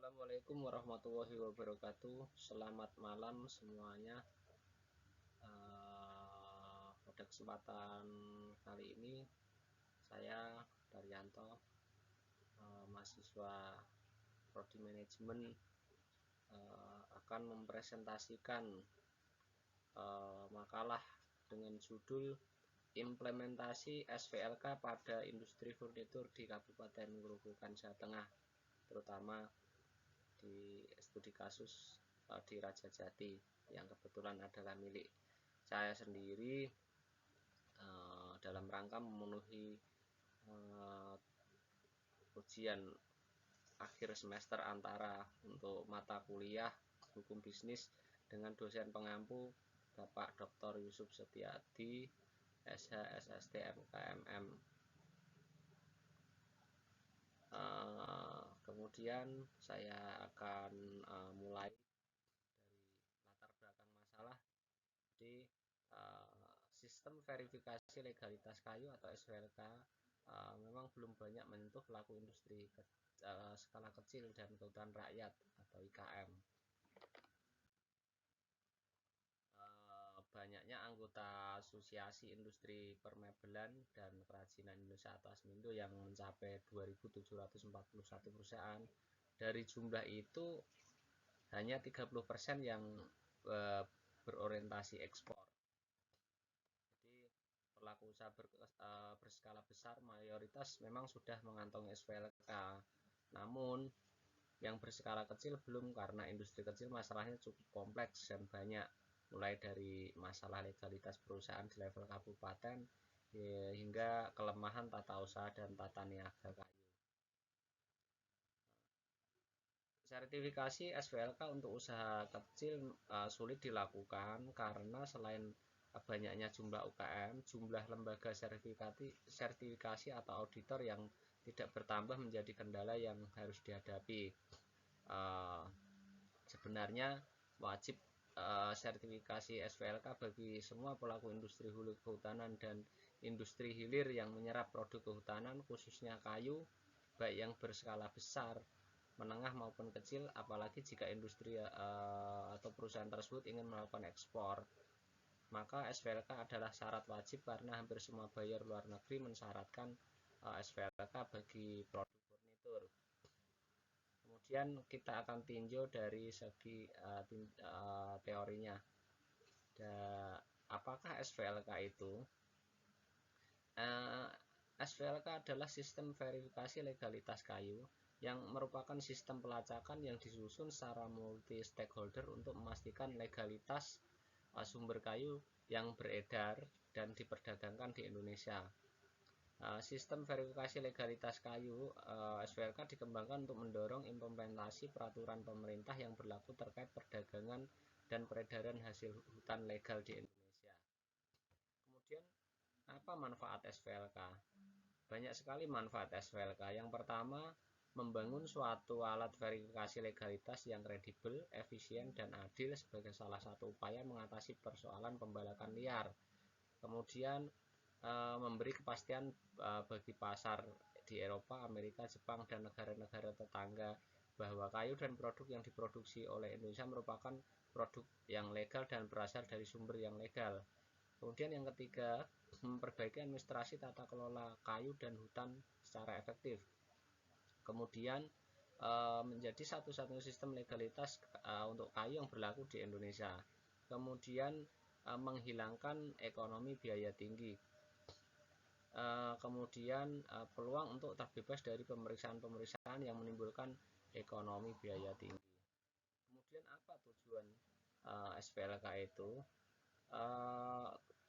Assalamualaikum warahmatullahi wabarakatuh. Selamat malam semuanya. Pada kesempatan kali ini saya Daryanto, mahasiswa Prodi Manajemen, akan mempresentasikan makalah dengan judul Implementasi SVLK pada Industri Furnitur di Kabupaten Grobogan, Jawa Tengah, terutama di studi kasus di Rajajati yang kebetulan adalah milik saya sendiri, dalam rangka memenuhi ujian akhir semester antara untuk mata kuliah hukum bisnis dengan dosen pengampu Bapak Dr. Yusuf Setiadi, SH SST MKMM. Kemudian saya akan mulai dari latar belakang masalah. Jadi sistem verifikasi legalitas kayu atau SVLK memang belum banyak menyentuh pelaku industri skala kecil dan kehutanan rakyat atau IKM. Banyaknya anggota Asosiasi Industri Permebelan dan Kerajinan Indonesia atau ASMINDO yang mencapai 2.741 perusahaan. Dari jumlah itu hanya 30% yang berorientasi ekspor. Jadi pelaku usaha berskala besar mayoritas memang sudah mengantongi SVLK. Namun yang berskala kecil belum, karena industri kecil masalahnya cukup kompleks dan banyak, mulai dari masalah legalitas perusahaan di level kabupaten hingga kelemahan tata usaha dan tata niaga kayu. Sertifikasi SVLK untuk usaha kecil sulit dilakukan karena selain banyaknya jumlah UKM, jumlah lembaga sertifikasi atau auditor yang tidak bertambah menjadi kendala yang harus dihadapi. Sebenarnya wajib sertifikasi SVLK bagi semua pelaku industri hulu kehutanan dan industri hilir yang menyerap produk kehutanan, khususnya kayu, baik yang berskala besar, menengah maupun kecil, apalagi jika industri atau perusahaan tersebut ingin melakukan ekspor. Maka SVLK adalah syarat wajib karena hampir semua buyer luar negeri mensyaratkan SVLK bagi produk furnitur. Kemudian kita akan tinjau dari segi teorinya. Apakah SVLK itu? SVLK adalah sistem verifikasi legalitas kayu yang merupakan sistem pelacakan yang disusun secara multi stakeholder untuk memastikan legalitas sumber kayu yang beredar dan diperdagangkan di Indonesia. Sistem verifikasi legalitas kayu SVLK dikembangkan untuk mendorong implementasi peraturan pemerintah yang berlaku terkait perdagangan dan peredaran hasil hutan legal di Indonesia. Kemudian apa manfaat SVLK? Banyak sekali manfaat SVLK. Yang pertama, membangun suatu alat verifikasi legalitas yang kredibel, efisien, dan adil sebagai salah satu upaya mengatasi persoalan pembalakan liar. Kemudian memberi kepastian bagi pasar di Eropa, Amerika, Jepang, dan negara-negara tetangga bahwa kayu dan produk yang diproduksi oleh Indonesia merupakan produk yang legal dan berasal dari sumber yang legal. Kemudian yang ketiga, memperbaiki administrasi tata kelola kayu dan hutan secara efektif. Kemudian menjadi satu-satunya sistem legalitas untuk kayu yang berlaku di Indonesia. Kemudian menghilangkan ekonomi biaya tinggi. Kemudian peluang untuk terbebas dari pemeriksaan-pemeriksaan yang menimbulkan ekonomi biaya tinggi. Kemudian apa tujuan SVLK itu?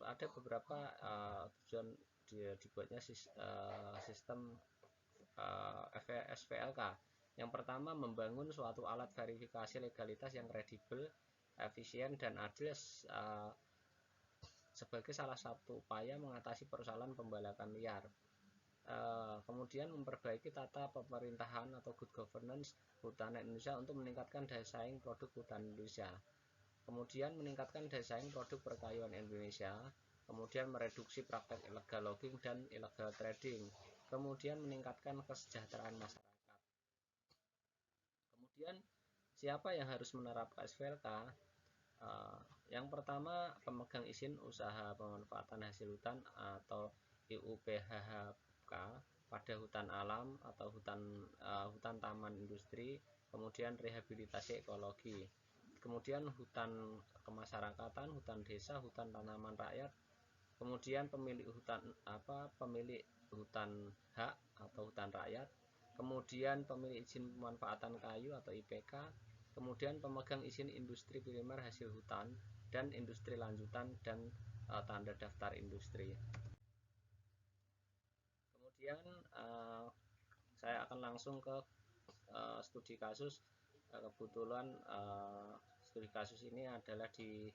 Ada beberapa tujuan dibuatnya sistem SVLK. Yang pertama, membangun suatu alat verifikasi legalitas yang kredibel, efisien, dan adil sebagai salah satu upaya mengatasi persoalan pembalakan liar. Kemudian memperbaiki tata pemerintahan atau good governance hutan Indonesia untuk meningkatkan daya saing produk hutan Indonesia. Kemudian meningkatkan daya saing produk perkayuan Indonesia. Kemudian mereduksi praktek illegal logging dan illegal trading. Kemudian meningkatkan kesejahteraan masyarakat. Kemudian Siapa yang harus menerapkan SVLK? Yang pertama, pemegang izin usaha pemanfaatan hasil hutan atau IUPHHK pada hutan alam atau hutan taman industri, kemudian rehabilitasi ekologi, kemudian hutan kemasyarakatan, hutan desa, hutan tanaman rakyat, kemudian pemilik hutan hak atau hutan rakyat, kemudian pemilik izin pemanfaatan kayu atau IPK, kemudian pemegang izin industri primer hasil hutan dan industri lanjutan dan tanda daftar industri. Kemudian saya akan langsung ke studi kasus. Kebetulan studi kasus ini adalah di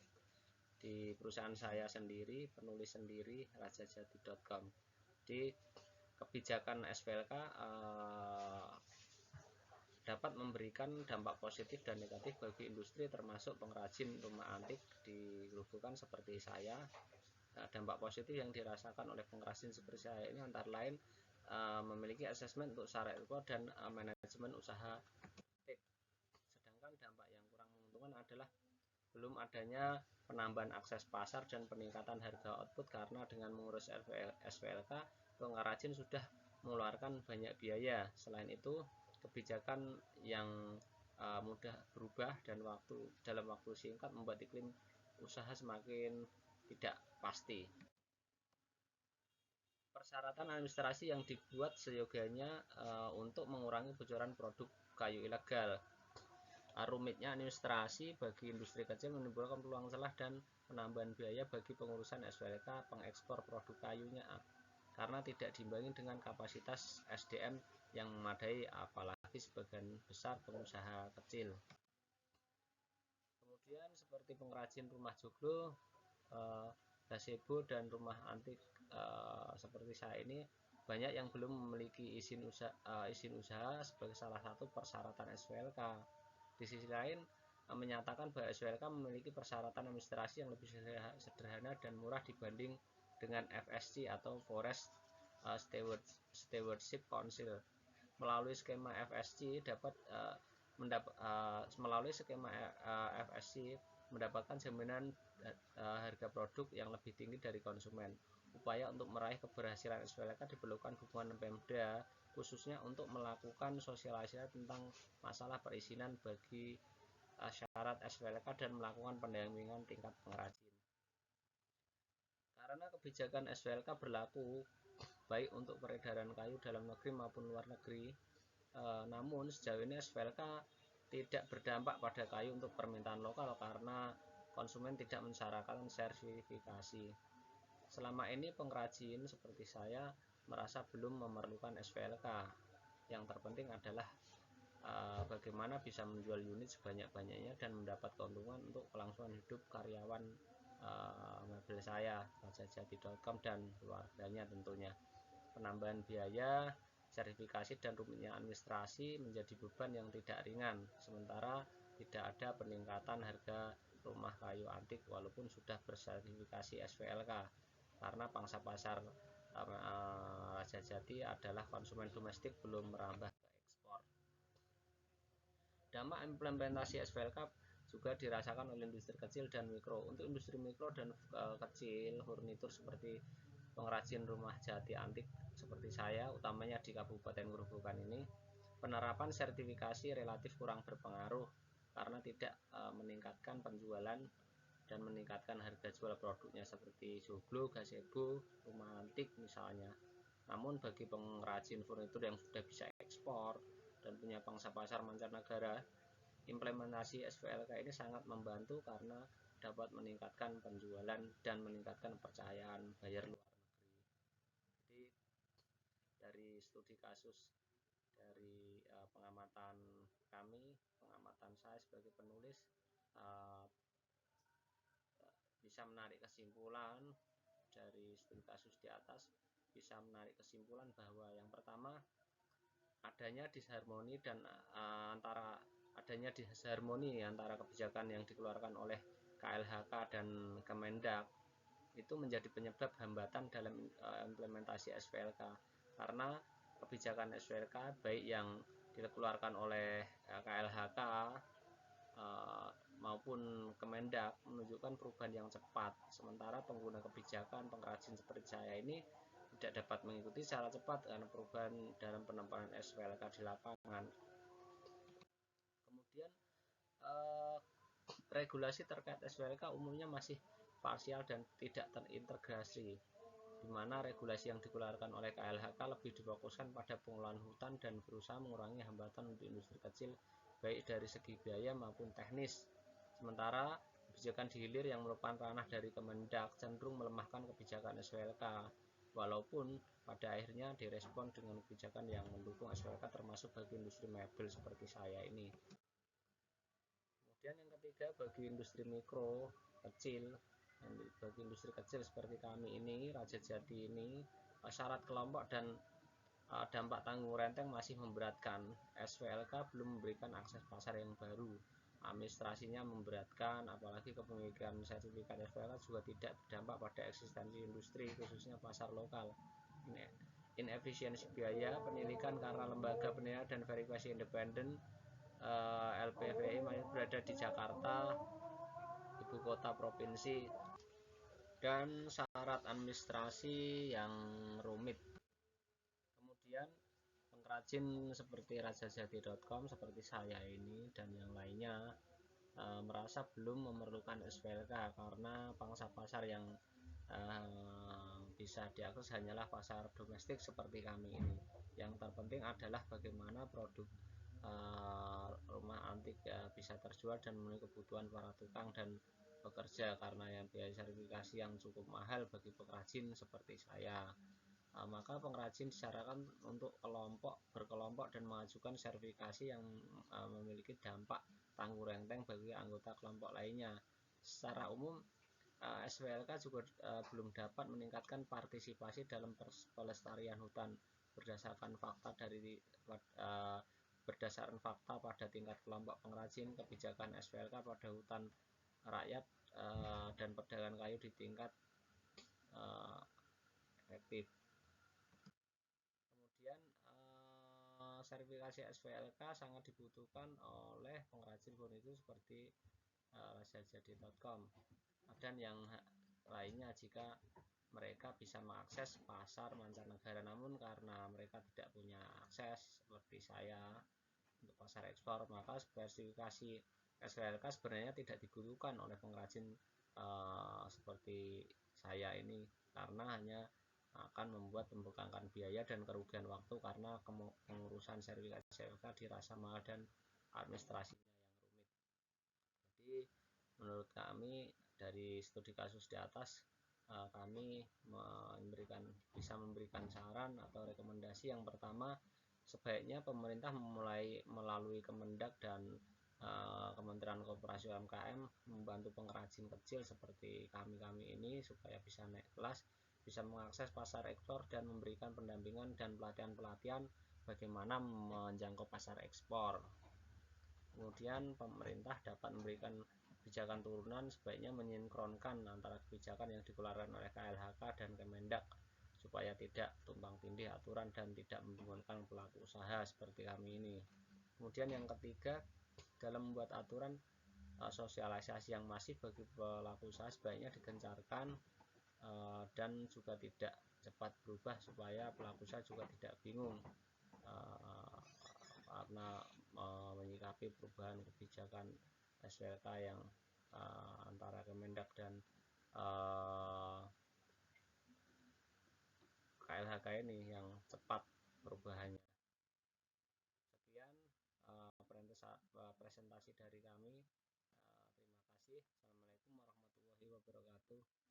perusahaan saya sendiri, penulis sendiri, rajajati.com. Di kebijakan SVLK dapat memberikan dampak positif dan negatif bagi industri termasuk pengrajin rumah antik di Grobogan seperti saya. Dampak positif yang dirasakan oleh pengrajin seperti saya ini antara lain memiliki asesmen untuk syarat ekspor dan manajemen usaha antik. Sedangkan dampak yang kurang menguntungkan adalah belum adanya penambahan akses pasar dan peningkatan harga output karena dengan mengurus SVLK pengrajin sudah mengeluarkan banyak biaya. Selain itu, kebijakan yang mudah berubah dan dalam waktu singkat membuat iklim usaha semakin tidak pasti. Persyaratan administrasi yang dibuat seyogianya untuk mengurangi bocoran produk kayu ilegal. Rumitnya administrasi bagi industri kecil menimbulkan peluang celah dan penambahan biaya bagi pengurusan SVLK pengekspor produk kayunya karena tidak diimbangi dengan kapasitas SDM yang memadai, apalagi sebagian besar pengusaha kecil. Kemudian seperti pengrajin rumah joglo, gazebo dan rumah antik seperti saya ini banyak yang belum memiliki izin usaha sebagai salah satu persyaratan SVLK. Di sisi lain menyatakan bahwa SVLK memiliki persyaratan administrasi yang lebih sederhana dan murah dibanding dengan FSC atau Forest Stewardship Council. Melalui skema FSC mendapatkan jaminan harga produk yang lebih tinggi dari konsumen. Upaya untuk meraih keberhasilan SVLK diperlukan hubungan Pemda khususnya untuk melakukan sosialisasi tentang masalah perizinan bagi syarat SVLK dan melakukan pendampingan tingkat pengrajin. Karena kebijakan SVLK berlaku baik untuk peredaran kayu dalam negeri maupun luar negeri, namun sejauh ini SVLK tidak berdampak pada kayu untuk permintaan lokal karena konsumen tidak mensyaratkan sertifikasi. Selama ini pengrajin seperti saya merasa belum memerlukan SVLK. Yang terpenting adalah bagaimana bisa menjual unit sebanyak-banyaknya dan mendapat keuntungan untuk kelangsungan hidup karyawan mebel saya, rajajati.com dan keluarganya tentunya. Penambahan biaya, sertifikasi dan rumitnya administrasi menjadi beban yang tidak ringan, sementara tidak ada peningkatan harga rumah kayu antik walaupun sudah bersertifikasi SVLK karena pangsa pasar Rajajati adalah konsumen domestik belum merambah ke ekspor. Dampak implementasi SVLK juga dirasakan oleh industri kecil dan mikro. Untuk industri mikro dan kecil, furnitur seperti pengrajin rumah jati antik seperti saya, utamanya di Kabupaten Grobogan ini, penerapan sertifikasi relatif kurang berpengaruh karena tidak meningkatkan penjualan dan meningkatkan harga jual produknya seperti joglo, gazebo, rumah antik misalnya. Namun bagi pengrajin furnitur yang sudah bisa ekspor dan punya pangsa pasar mancanegara, implementasi SVLK ini sangat membantu karena dapat meningkatkan penjualan dan meningkatkan kepercayaan buyer luar negeri. Jadi dari studi kasus, dari pengamatan kami, pengamatan saya sebagai penulis, bisa menarik kesimpulan dari studi kasus di atas, bisa menarik kesimpulan bahwa yang pertama adanya disharmoni antara kebijakan yang dikeluarkan oleh KLHK dan Kemendak itu menjadi penyebab hambatan dalam implementasi SVLK karena kebijakan SVLK baik yang dikeluarkan oleh KLHK maupun Kemendak menunjukkan perubahan yang cepat, sementara pengguna kebijakan pengrajin seperti saya ini tidak dapat mengikuti secara cepat karena perubahan dalam penempalan SPLK di lapangan. Kemudian regulasi terkait SPLK umumnya masih parsial dan tidak terintegrasi, di mana regulasi yang dikeluarkan oleh KLHK lebih difokuskan pada pengelolaan hutan dan berusaha mengurangi hambatan untuk industri kecil baik dari segi biaya maupun teknis. Sementara kebijakan di hilir yang merupakan ranah dari Kemendak cenderung melemahkan kebijakan SPLK, walaupun pada akhirnya direspon dengan kebijakan yang mendukung SPLK termasuk bagi industri mebel seperti saya ini. Kemudian yang ketiga, bagi industri mikro kecil, bagi industri kecil seperti kami ini, Raja Jati ini, syarat kelompok dan dampak tanggung renteng masih memberatkan. SPLK belum memberikan akses pasar yang baru, administrasinya memberatkan, apalagi kepemilikan sertifikat SPLK juga tidak berdampak pada eksistensi industri, khususnya pasar lokal. Inefisiensi biaya penilaian karena lembaga penilaian dan verifikasi independen LPVI berada di Jakarta, ibu kota provinsi, dan syarat administrasi yang rumit. Kemudian pengrajin seperti rajajati.com seperti saya ini dan yang lainnya merasa belum memerlukan SPLK karena pangsa pasar yang bisa diakses hanyalah pasar domestik seperti kami ini. Yang terpenting adalah bagaimana produk rumah antik bisa terjual dan memenuhi kebutuhan para tukang dan pekerja, karena yang biaya sertifikasi yang cukup mahal bagi pengrajin seperti saya. Maka pengrajin disarankan untuk berkelompok dan mengajukan sertifikasi yang memiliki dampak tanggung renteng bagi anggota kelompok lainnya. Secara umum SPLK juga belum dapat meningkatkan partisipasi dalam pelestarian hutan berdasarkan fakta pada tingkat kelompok pengrajin. Kebijakan SPLK pada hutan rakyat dan perdagangan kayu di tingkat efektif. Kemudian sertifikasi SPLK sangat dibutuhkan oleh pengrajin furnitur seperti rajajati.com dan yang lainnya jika mereka bisa mengakses pasar mancanegara, namun karena mereka tidak punya akses seperti saya untuk pasar ekspor, maka sertifikasi SPLK sebenarnya tidak dibutuhkan oleh pengrajin seperti saya ini, karena hanya akan membuat membengkakkan biaya dan kerugian waktu karena pengurusan sertifikasi SPLK dirasa mahal dan administrasinya yang rumit. Jadi menurut kami dari studi kasus di atas, kami bisa memberikan saran atau rekomendasi. Yang pertama, sebaiknya pemerintah melalui Kemendak dan Kementerian Koperasi UMKM membantu pengrajin kecil seperti kami ini supaya bisa naik kelas, bisa mengakses pasar ekspor dan memberikan pendampingan dan pelatihan bagaimana menjangkau pasar ekspor. Kemudian pemerintah dapat memberikan kebijakan turunan, sebaiknya menyinkronkan antara kebijakan yang dikeluarkan oleh KLHK dan Kemendak supaya tidak tumpang tindih aturan dan tidak membingungkan pelaku usaha seperti kami ini. Kemudian yang ketiga, dalam membuat aturan, sosialisasi yang masif bagi pelaku usaha sebaiknya digencarkan dan juga tidak cepat berubah supaya pelaku usaha juga tidak bingung karena menyikapi perubahan kebijakan SPLK yang antara Kemendak dan KLHK ini yang cepat perubahannya. Sekian presentasi dari kami. Terima kasih. Assalamualaikum warahmatullahi wabarakatuh.